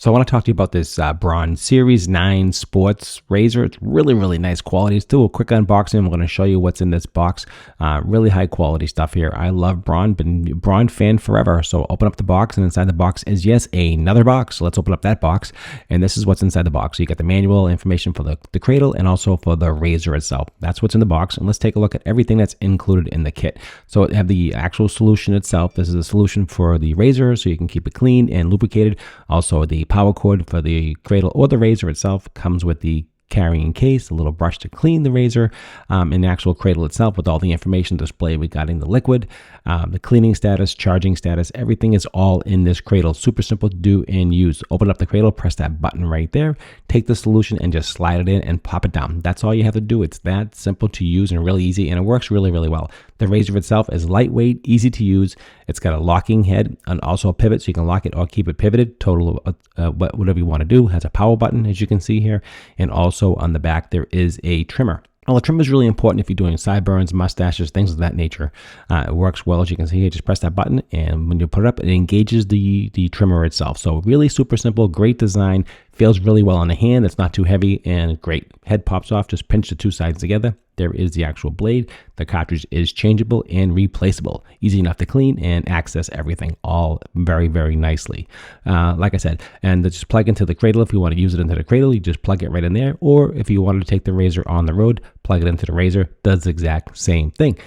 So I want to talk to you about this Braun Series 9 Sports Razor. It's really, really nice quality. Let's do a quick unboxing. I'm going to show you what's in this box. Really high quality stuff here. I love Braun, been a Braun fan forever. So open up the box, and inside the box is, yes, another box. So let's open up that box, and this is what's inside the box. So you got the manual information for the cradle and also for the razor itself. That's what's in the box, and let's take a look at everything that's included in the kit. So it have the actual solution itself. This is a solution for the razor, so you can keep it clean and lubricated. Also, the power cord for the cradle or the razor itself comes with the carrying case, a little brush to clean the razor, and the actual cradle itself with all the information displayed regarding the liquid, the cleaning status, charging status. Everything is all in this cradle. Super simple to do and use. Open up the cradle, press that button right there, take the solution and just slide it in and pop it down. That's all you have to do. It's that simple to use and really easy, and it works really, really well. The razor itself is lightweight, easy to use. It's got a locking head and also a pivot, so you can lock it or keep it pivoted. Total whatever you want to do. Has a power button, as you can see here, and also on the back there is a trimmer. Well, the trimmer is really important if you're doing sideburns, mustaches, things of that nature. It works well, as you can see here. Just press that button, and when you put it up, it engages the trimmer itself. So really super simple, great design, feels really well on the hand. It's not too heavy, and great. Head pops off, just pinch the two sides together. There is the actual blade. The cartridge is changeable and replaceable. Easy enough to clean and access everything all very, very nicely. Like I said, and just plug into the cradle. If you want to use it into the cradle, you just plug it right in there. Or if you wanted to take the razor on the road, plug it into the razor. Does the exact same thing.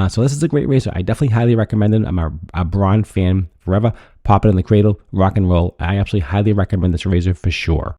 So this is a great razor. I definitely highly recommend it. I'm a Braun fan forever. Pop it in the cradle, rock and roll. I absolutely highly recommend this razor for sure.